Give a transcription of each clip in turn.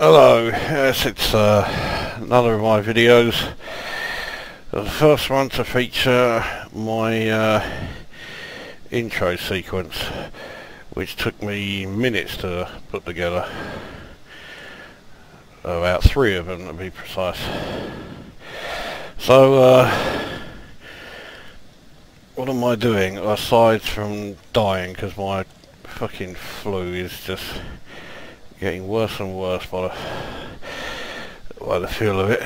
Hello, yes, it's another of my videos. The first one to feature my intro sequence, which took me minutes to put together. About 3 of them to be precise. So, what am I doing aside from dying because my fucking flu is just getting worse and worse by the feel of it.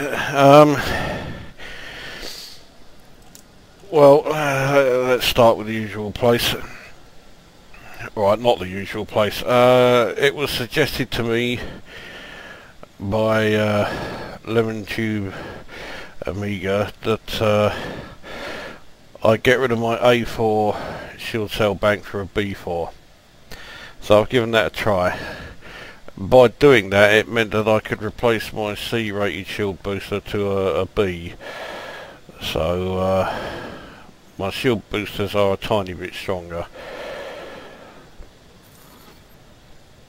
Well, let's start with the usual place. Right, not the usual place. It was suggested to me by Lemon Tube Amiga that I get rid of my A4 shield cell bank for a B4. So I've given that a try. By doing that, it meant that I could replace my C-rated shield booster to a B. So my shield boosters are a tiny bit stronger,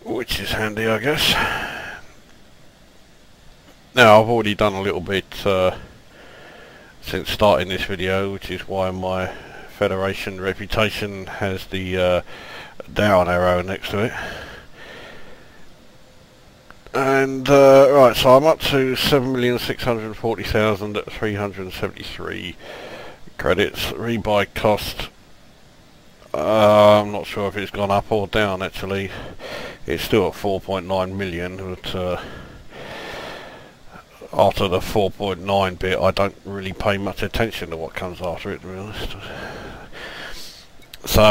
which is handy, I guess. Now, I've already done a little bit since starting this video, which is why my Federation reputation has the down arrow next to it. And right, so I'm up to 7,640,373 credits. Rebuy cost, I'm not sure if it's gone up or down actually. It's still at 4.9 million, but after the 4.9 bit I don't really pay much attention to what comes after it, to be honest. So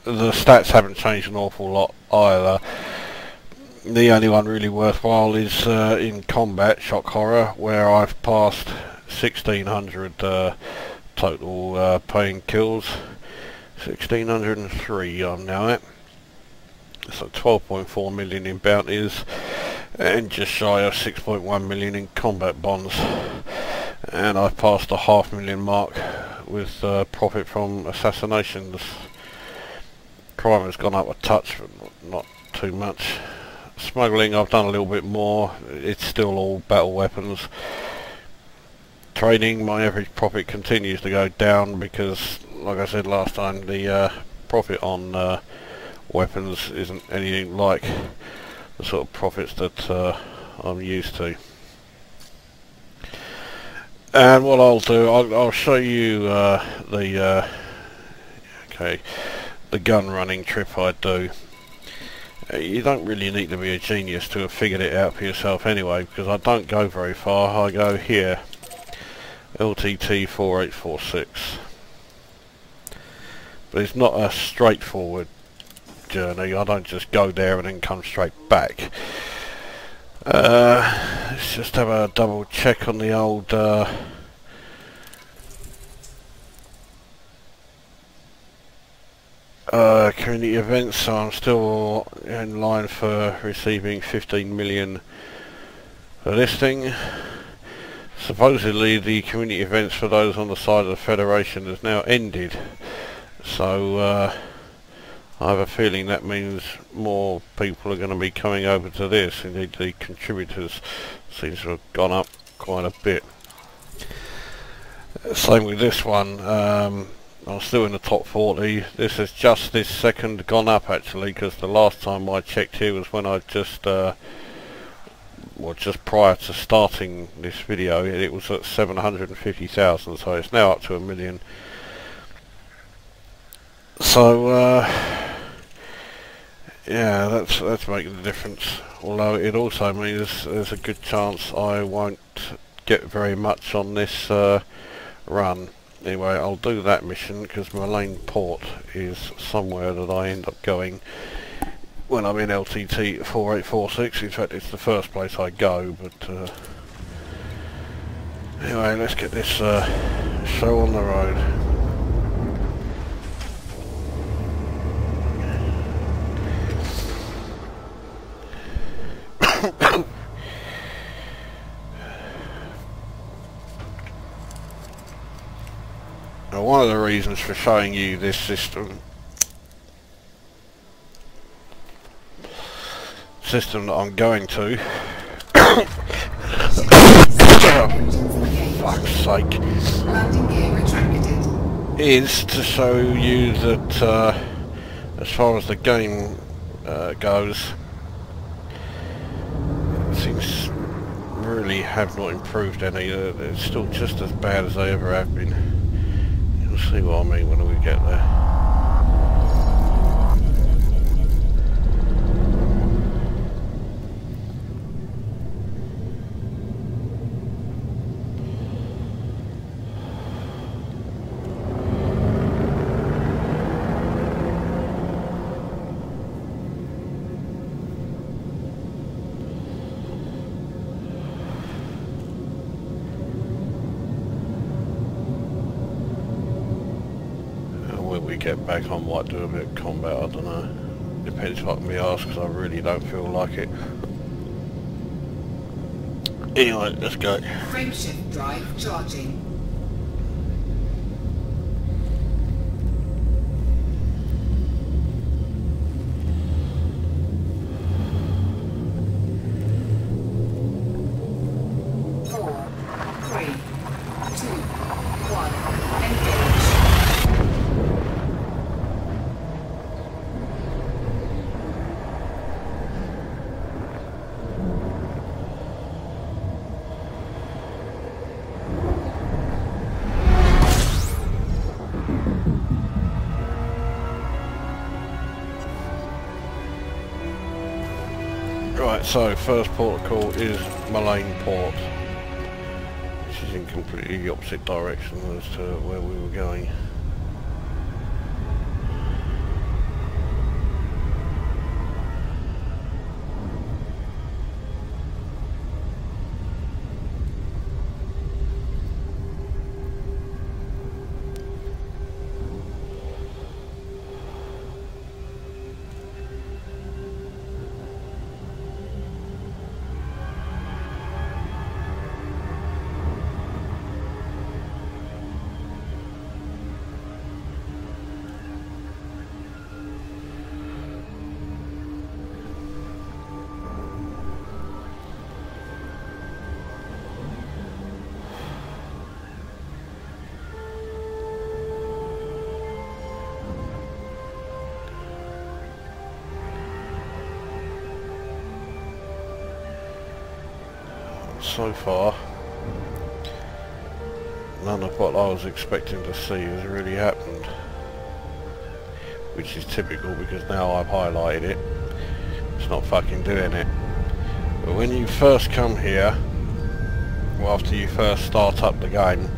the stats haven't changed an awful lot either. The only one really worthwhile is in combat, shock horror, where I've passed 1,600 total paying kills. 1,603 I'm now at. So 12.4 million in bounties and just shy of 6.1 million in combat bonds. And I've passed the 500,000 mark with profit from assassinations. Crime has gone up a touch, but not too much. Smuggling, I've done a little bit more. It's still all battle weapons. Trading, my average profit continues to go down because, like I said last time, the profit on weapons isn't anything like the sort of profits that I'm used to. And what I'll do, I'll show you the gun running trip I do. You don't really need to be a genius to have figured it out for yourself anyway, because I don't go very far. I go here, LTT 4846. But it's not a straightforward journey. I don't just go there and then come straight back. Let's just have a double check on the old community events, so I'm still in line for receiving 15 million for this thing. Supposedly the community events for those on the side of the Federation has now ended, so I have a feeling that means more people are going to be coming over to this. Indeed, the contributors seem to have gone up quite a bit. Same with this one. I'm still in the top 40. This has just this second gone up actually, because the last time I checked here was when I just well, just prior to starting this video, it was at 750,000, so it's now up to 1 million. So yeah, that's making the difference, although it also means there's a good chance I won't get very much on this run. Anyway, I'll do that mission because my lane port is somewhere that I end up going when I'm in LTT 4846. In fact, it's the first place I go, but anyway, let's get this show on the road. Now, one of the reasons for showing you this system system that I'm going to. Fuck's sake. Is to show you that as far as the game goes, things really have not improved any. It's still just as bad as they ever have been. You'll see what I mean when we get there. Get back, I might do a bit of combat, I don't know. Depends if I can be asked, because I really don't feel like it. Anyway, let's go. Frameshift drive charging. Right, so first port of call is Malane Port, which is in completely the opposite direction as to where we were going. So far, none of what I was expecting to see has really happened, which is typical because now I've highlighted it, it's not fucking doing it. But when you first come here, well, after you first start up the game,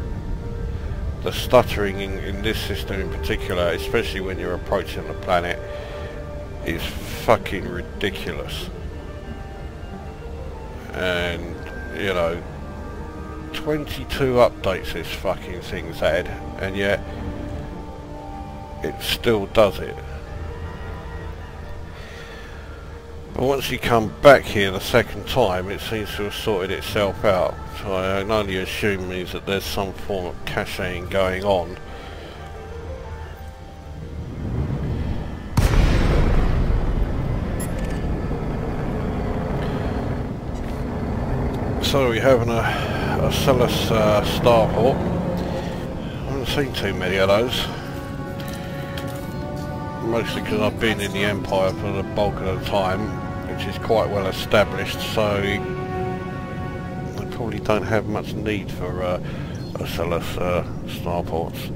the stuttering in this system in particular, especially when you're approaching the planet, is fucking ridiculous. And you know, 22 updates this fucking thing's had, and yet it still does it. But once you come back here the second time, it seems to have sorted itself out. So I can only assume means that there's some form of caching going on. So we're having a Asus Starport. I haven't seen too many of those. Mostly because I've been in the Empire for the bulk of the time, which is quite well established, so I probably don't have much need for Asus Starports.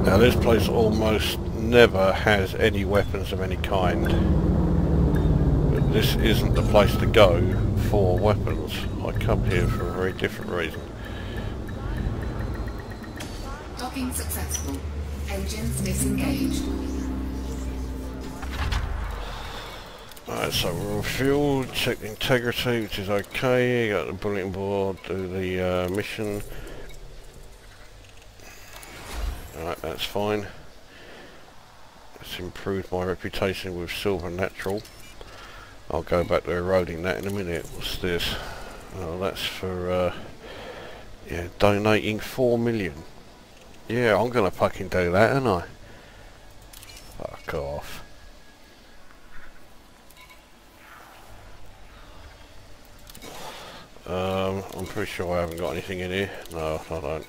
Now this place almost never has any weapons of any kind, but this isn't the place to go for weapons. I come here for a very different reason. Docking successful. Engines disengaged. Alright, so we're on fuel, check the integrity, which is okay. Got the bulletin board, do the mission. Alright, that's fine. It's improved my reputation with Silver Natural. I'll go back to eroding that in a minute. What's this? Oh, that's for yeah, donating 4 million. Yeah, I'm gonna fucking do that, aren't I? Fuck off. I'm pretty sure I haven't got anything in here. No, I don't.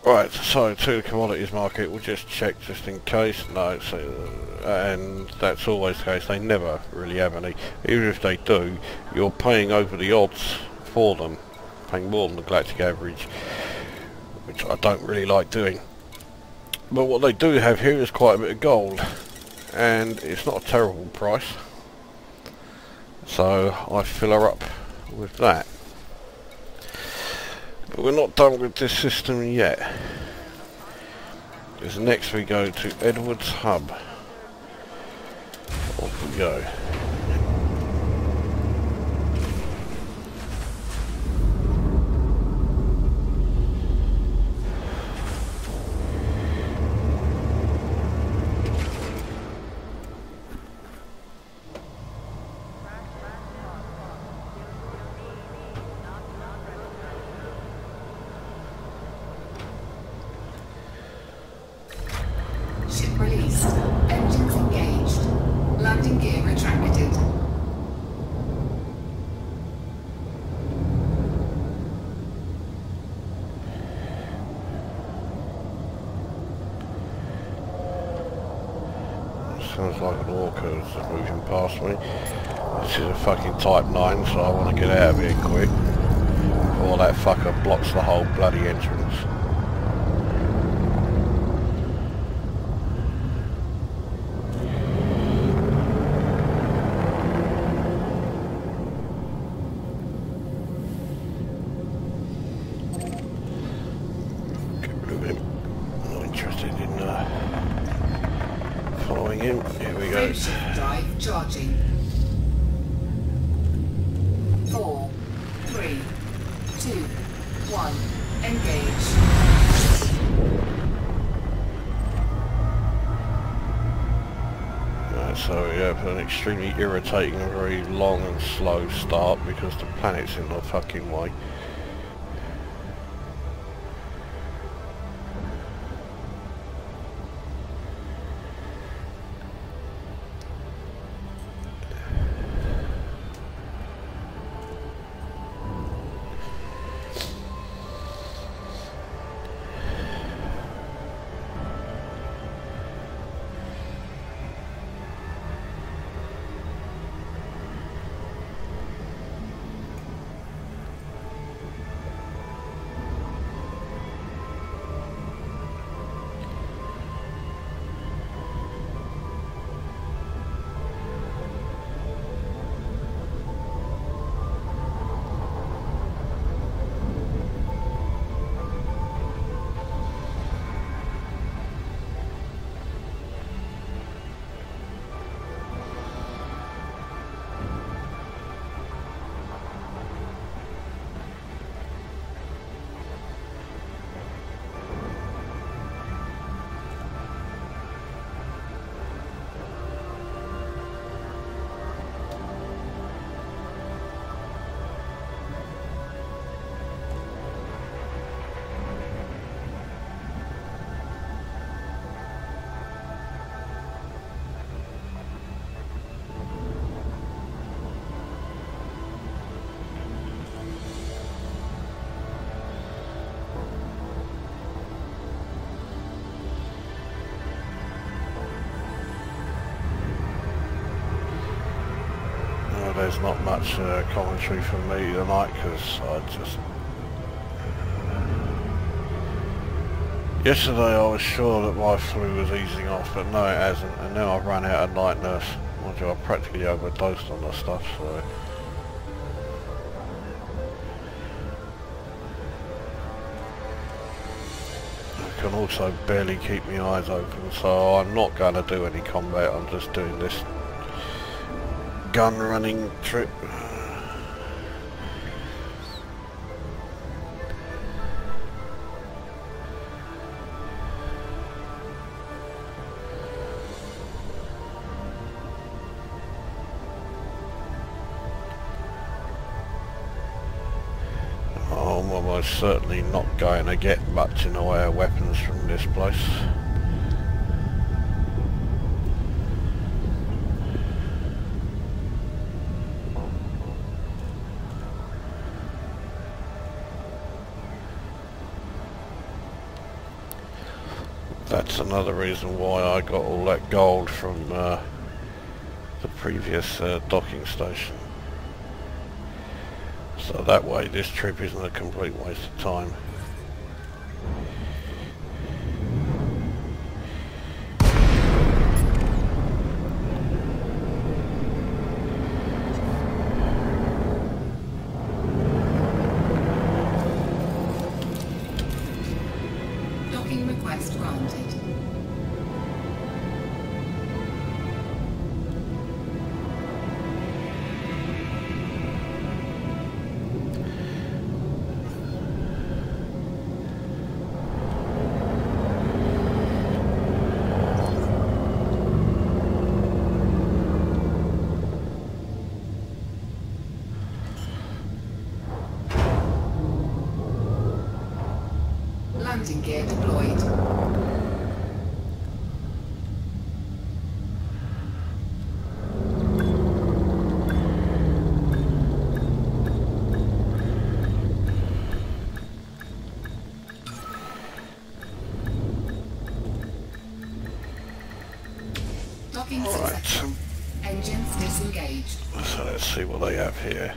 Right, so to the commodities market, we'll just check just in case. No, and that's always the case. They never really have any. Even if they do, you're paying over the odds for them, paying more than the galactic average, which I don't really like doing. But what they do have here is quite a bit of gold, and it's not a terrible price. So I fill her up with that. But we're not done with this system yet. Because next we go to Edwards Hub. Off we go. Ship released. Engines engaged. Landing gear retracted. Sounds like an orca that's moving past me. This is a fucking Type 9, so I want to get out of here quick before that fucker blocks the whole bloody entrance. Here we go. Frameshift drive charging. 4, 3, 2, 1. Engage. So we have an extremely irritating and very long and slow start because the planet's in the fucking way. There's not much commentary from me tonight because I just... Yesterday I was sure that my flu was easing off, but no it hasn't, and now I've run out of night nurse. Mind you, I practically overdosed on the stuff, so... I can also barely keep my eyes open, so I'm not going to do any combat, I'm just doing this gun running trip. I'm almost certainly not going to get much in the way of weapons from this place. That's another reason why I got all that gold from the previous docking station. So that way this trip isn't a complete waste of time. Docking request granted. Landing gear deployed. Docking successful. Engines disengaged. So let's see what they have here.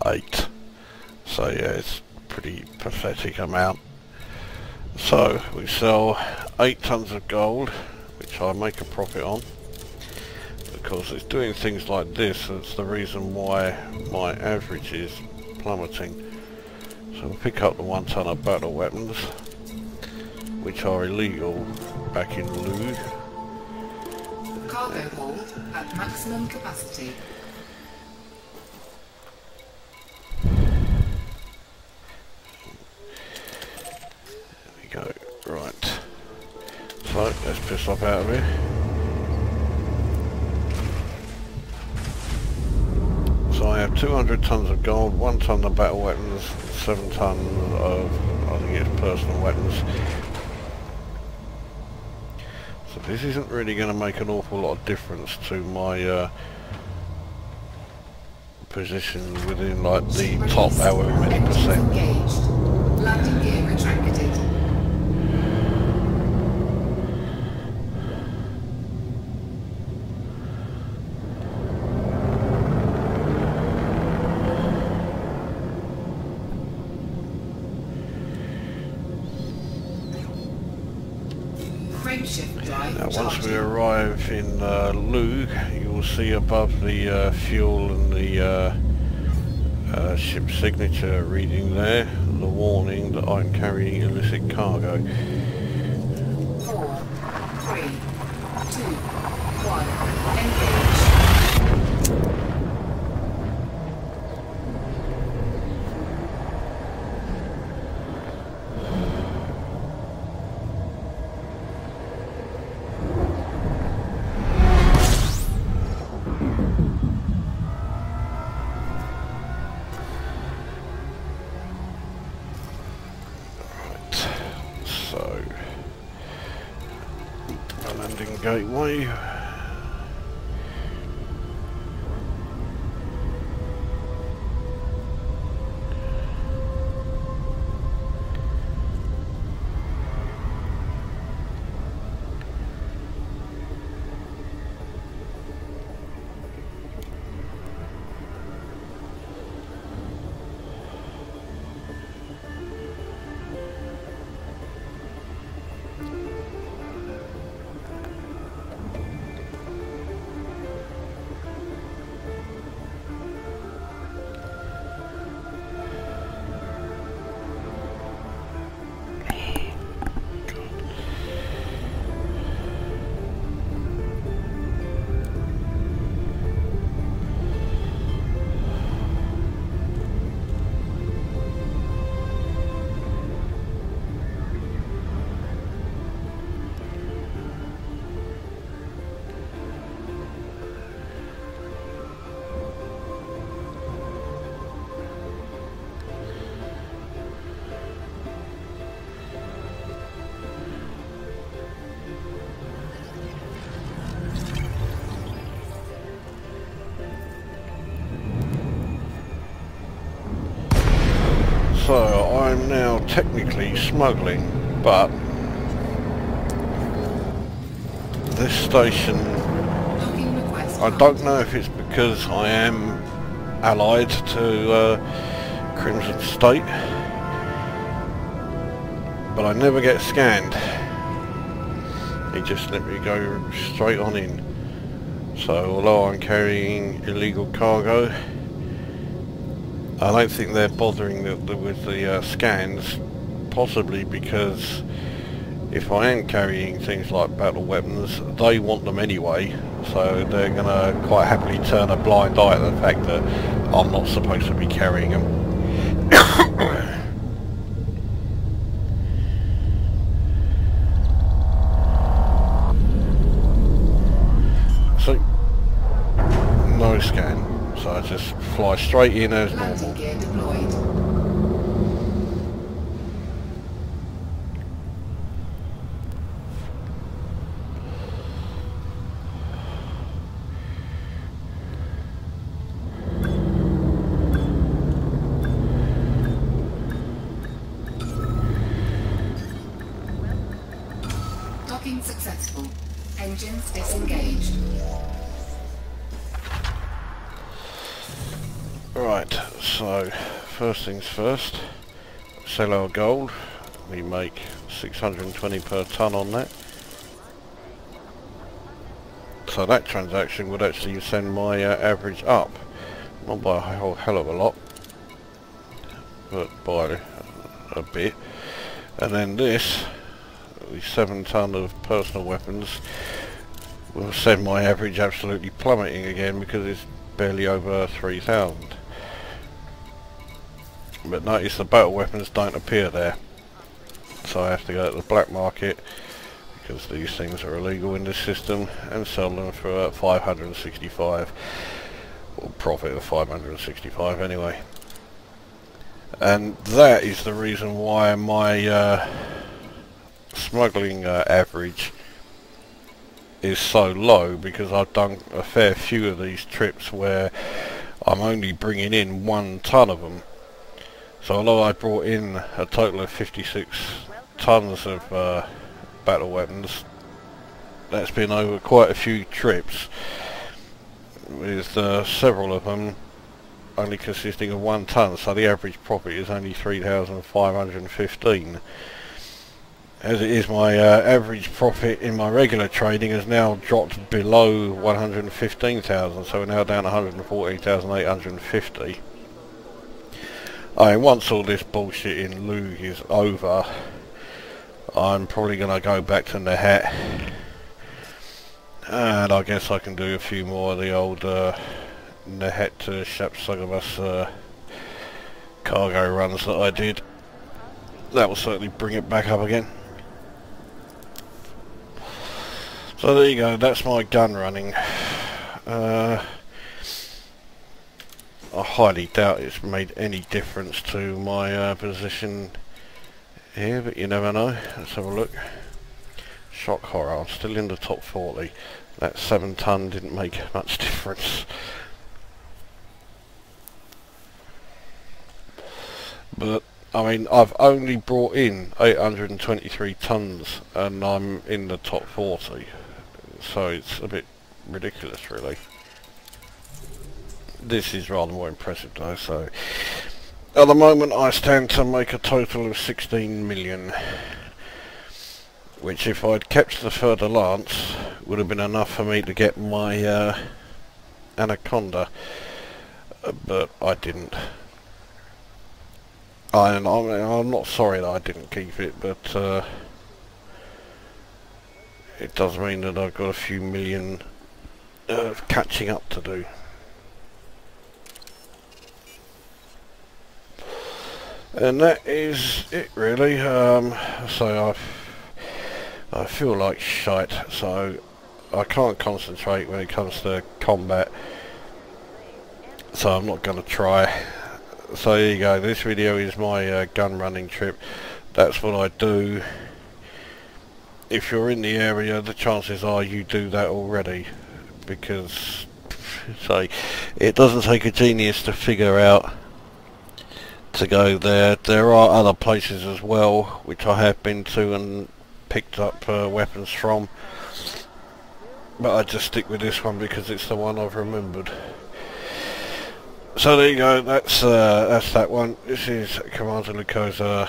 Eight. So yeah, it's a pretty pathetic amount. So we sell 8 tons of gold, which I make a profit on, because it's doing things like this. That's the reason why my average is plummeting. So we'll pick up the 1 ton of battle weapons, which are illegal back in Lugh. Cargo hold at maximum capacity. Go. Right. So let's piss off out of here. So I have 200 tons of gold, 1 ton of battle weapons, 7 tons of, I think it's personal weapons. So this isn't really going to make an awful lot of difference to my position within like the top however many percent. Engaged. Landing gear retracted. Now once we arrive in Lugh, you will see above the fuel and the ship signature reading there the warning that I'm carrying illicit cargo. 4, 3, 2, 1, engage. So, a landing gateway. I'm now technically smuggling, but this station, I don't know if it's because I am allied to Crimson State, but I never get scanned. He just let me go straight on in. So although I'm carrying illegal cargo, I don't think they're bothering with the scans, possibly because if I am carrying things like battle weapons, they want them anyway, so they're going to quite happily turn a blind eye at the fact that I'm not supposed to be carrying them. So, no scan, so I just fly straight in as normal. Gear deployed. Docking successful. Engines disengaged. Right, so first things first, sell our gold. We make 620 per ton on that. So that transaction would actually send my average up, not by a whole hell of a lot, but by a bit. And then this, the 7 ton of personal weapons, will send my average absolutely plummeting again because it's barely over 3,000. But notice the battle weapons don't appear there, so I have to go to the black market because these things are illegal in this system and sell them for 565, or profit of 565 anyway. And that is the reason why my smuggling average is so low, because I've done a fair few of these trips where I'm only bringing in 1 ton of them. So although I brought in a total of 56 tons of battle weapons, that's been over quite a few trips, with several of them only consisting of 1 ton, so the average profit is only 3,515. As it is, my average profit in my regular trading has now dropped below 115,000, so we're now down to 114,850. I mean, once all this bullshit in Lugh is over, I'm probably going to go back to Nvidia, and I guess I can do a few more of the old Nvidia to ShadowPlay cargo runs that I did. That will certainly bring it back up again. So there you go, that's my gun running. I highly doubt it's made any difference to my position here, but you never know. Let's have a look. Shock horror, I'm still in the top 40. That 7 ton didn't make much difference. But I mean, I've only brought in 823 tons and I'm in the top 40, so it's a bit ridiculous really. This is rather more impressive though. So at the moment I stand to make a total of 16 million, which if I'd kept the further lance would have been enough for me to get my Anaconda, but I didn't. I'm not sorry that I didn't keep it, but it does mean that I've got a few million catching up to do. And that is it really. So I feel like shite, so I can't concentrate when it comes to combat, so I'm not going to try. So there you go, this video is my gun running trip. That's what I do. If you're in the area, the chances are you do that already, because say it doesn't take a genius to figure out to go there. There are other places as well which I have been to and picked up weapons from, but I just stick with this one because it's the one I've remembered. So there you go, that's that one. This is Commander Lugh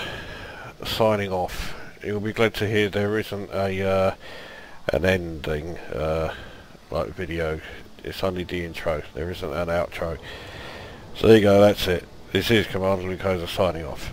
signing off. You'll be glad to hear there isn't a an ending like video. It's only the intro, there isn't an outro. So there you go, that's it. This is Commander Lugh signing off.